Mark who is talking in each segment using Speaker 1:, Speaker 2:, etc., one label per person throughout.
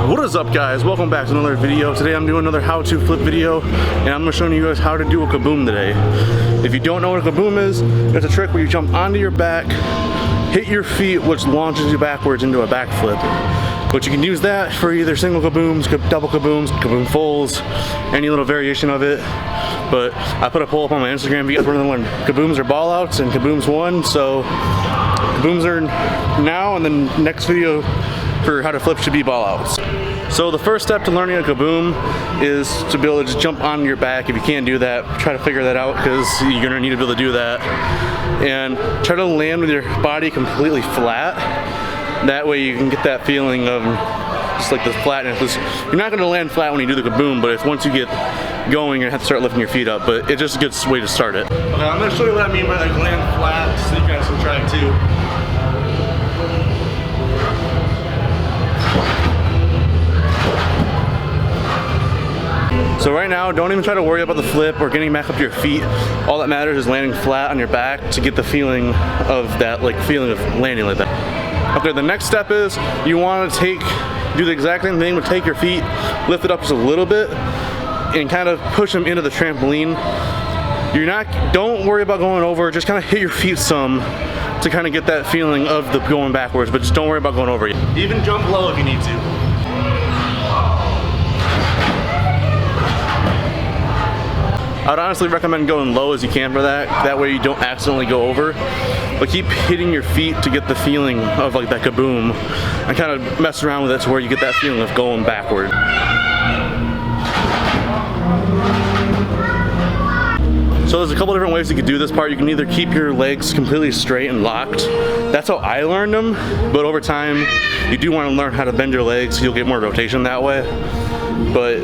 Speaker 1: What is up, guys? Welcome back to another video. Today I'm doing another how-to flip video, and I'm going to show you guys how to do a kaboom today. If you don't know what a kaboom is, it's a trick where you jump onto your back, hit your feet, which launches you backwards into a backflip. But you can use that for either single kabooms, double kabooms, kaboom fulls, any little variation of it. But I put a poll up on my Instagram if you guys want to know when kabooms are ball outs and kabooms won. So kabooms are now, and then next video for how to flip should be ball outs. So the first step to learning a kaboom is to be able to just jump on your back. If you can't do that, try to figure that out, because you're gonna need to be able to do that. And try to land with your body completely flat. That way you can get that feeling of just like this flatness. You're not gonna land flat when you do the kaboom, but if once you get going, you're gonna have to start lifting your feet up. But it's just a good way to start it. Okay, I'm gonna show you what I mean by like land flat, so you guys can try it too. So right now, don't even try to worry about the flip or getting back up to your feet. All that matters is landing flat on your back to get the feeling of that, like feeling of landing like that. Okay, the next step is you want to do the exact same thing, but take your feet, lift it up just a little bit, and kind of push them into the trampoline. Don't worry about going over, just kind of hit your feet some to kind of get that feeling of the going backwards, but just don't worry about going over. Even jump low if you need to. I'd honestly recommend going low as you can for that. That way you don't accidentally go over. But keep hitting your feet to get the feeling of like that kaboom, and kind of mess around with it to where you get that feeling of going backward. So there's a couple different ways you could do this part. You can either keep your legs completely straight and locked. That's how I learned them. But over time, you do want to learn how to bend your legs so you'll get more rotation that way. But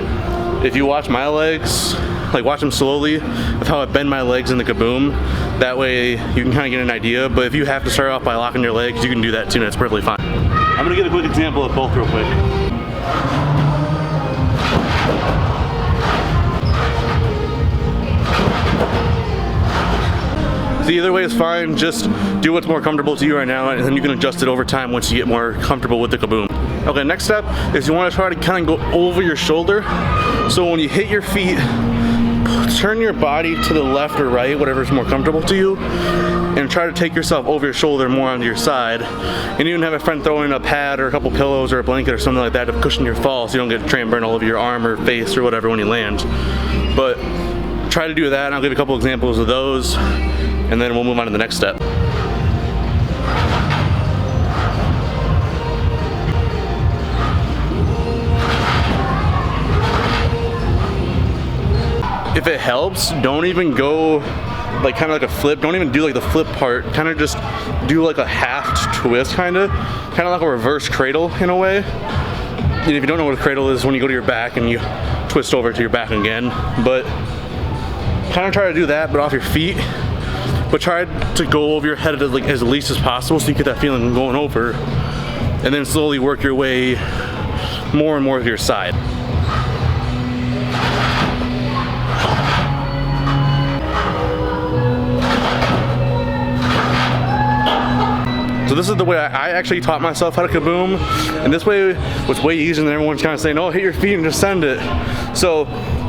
Speaker 1: if you watch my legs, like watch them slowly of how I bend my legs in the kaboom. That way you can kind of get an idea. But if you have to start off by locking your legs, you can do that too, and it's perfectly fine. I'm gonna get a quick example of both real quick. So either way is fine, just do what's more comfortable to you right now, and then you can adjust it over time once you get more comfortable with the kaboom. Okay, next step is you want to try to kind of go over your shoulder. So when you hit your feet, turn your body to the left or right, whatever's more comfortable to you, and try to take yourself over your shoulder more onto your side. And even have a friend throw in a pad or a couple pillows or a blanket or something like that to cushion your fall so you don't get tram burn all over your arm or face or whatever when you land. But try to do that, and I'll give you a couple examples of those, and then we'll move on to the next step. If it helps, don't even go like kind of like a flip. Don't even do like the flip part. Kind of just do like a half twist, kind of like a reverse cradle in a way. And if you don't know what a cradle is, when you go to your back and you twist over to your back again. But kind of try to do that, but off your feet. But try to go over your head as least as possible, so you get that feeling of going over, and then slowly work your way more and more to your side. So this is the way I actually taught myself how to kaboom, and this way was way easier than everyone's kind of saying, oh, hit your feet and just send it. So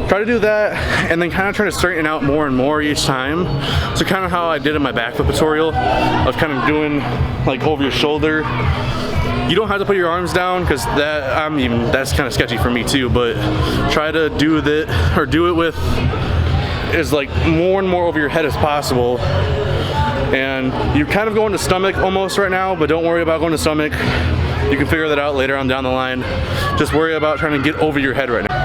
Speaker 1: try to do that, and then kind of try to straighten out more and more each time. So kind of how I did in my backflip tutorial, I was kind of doing like over your shoulder. You don't have to put your arms down, because that's kind of sketchy for me too, but try to do that, or do it with is like more and more over your head as possible. And you're kind of going to stomach almost right now, but don't worry about going to stomach. You can figure that out later on down the line. Just worry about trying to get over your head right now.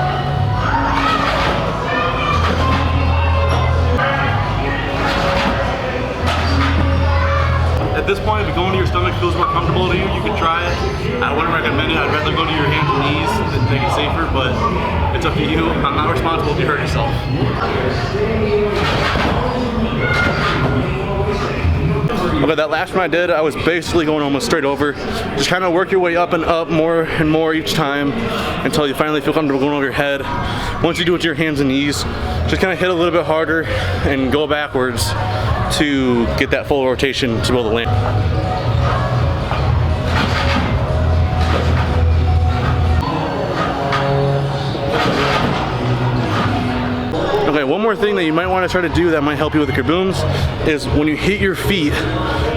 Speaker 1: At this point, if going to your stomach feels more comfortable to you, you can try it. I wouldn't recommend it. I'd rather go to your hands and knees and make it safer, but it's up to you. I'm not responsible if you hurt yourself. Okay, that last one I did, I was basically going almost straight over. Just kind of work your way up and up more and more each time until you finally feel comfortable going over your head. Once you do it with your hands and knees, just kind of hit a little bit harder and go backwards to get that full rotation to be able to land. more thing that you might want to try to do that might help you with the kabooms is when you hit your feet,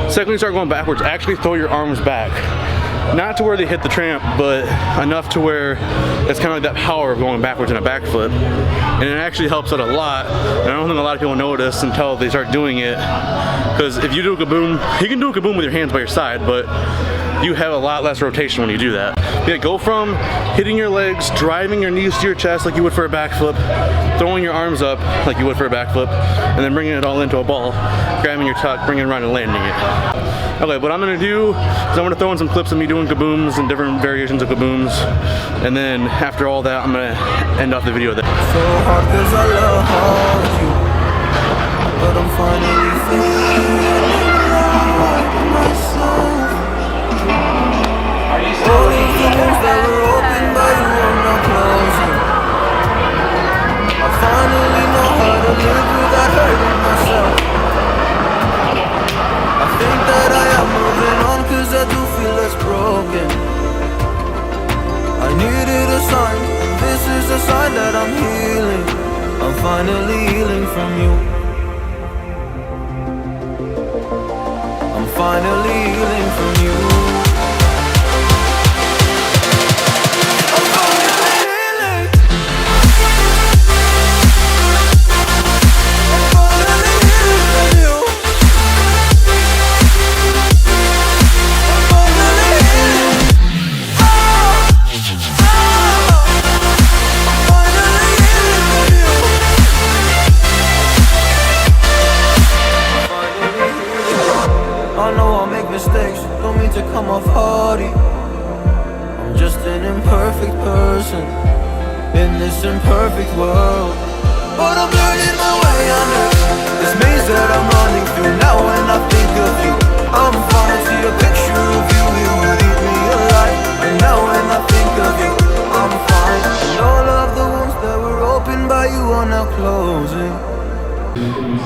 Speaker 1: second you start going backwards, actually throw your arms back. Not to where they hit the tramp, but enough to where it's kind of like that power of going backwards in a backflip. And it actually helps out a lot. And I don't think a lot of people notice until they start doing it. Because if you do a kaboom, you can do a kaboom with your hands by your side, but you have a lot less rotation when you do that. Yeah, go from hitting your legs, driving your knees to your chest like you would for a backflip, throwing your arms up like you would for a backflip, and then bringing it all into a ball, grabbing your tuck, bringing it around and landing it. Okay, what I'm gonna do is I'm gonna throw in some clips of me doing kabooms and different variations of kabooms, and then after all that, I'm gonna end off the video there.
Speaker 2: So hard 'cause I love you, but I'm finally feeling like myself. All of the wounds that were opened by you are now closing. I finally know how to live without hurting myself. I think that I am moving on 'cause I do feel less broken. I needed a sign, this is a sign that I'm healing. I'm finally healing from you. I'm finally healing from you. Mistakes, don't mean to come off hardy. I'm just an imperfect person in this imperfect world, but I'm learning my way under this maze that I'm running through. Now when I think of you, I'm fine. See a picture of you, it would eat me alive. And now when I think of you, I'm fine. And all of the wounds that were opened by you are now closing.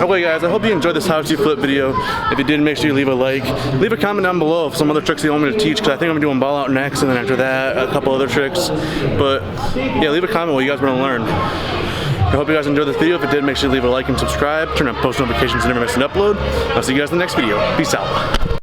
Speaker 1: Okay guys, I hope you enjoyed this how-to flip video. If you did, make sure you leave a like. Leave a comment down below of some other tricks you want me to teach, because I think I'm doing ball out next, and then after that, a couple other tricks. But yeah, leave a comment what you guys want to learn. I hope you guys enjoyed this video. If it did, make sure you leave a like and subscribe. Turn on post notifications to never miss an upload. I'll see you guys in the next video. Peace out.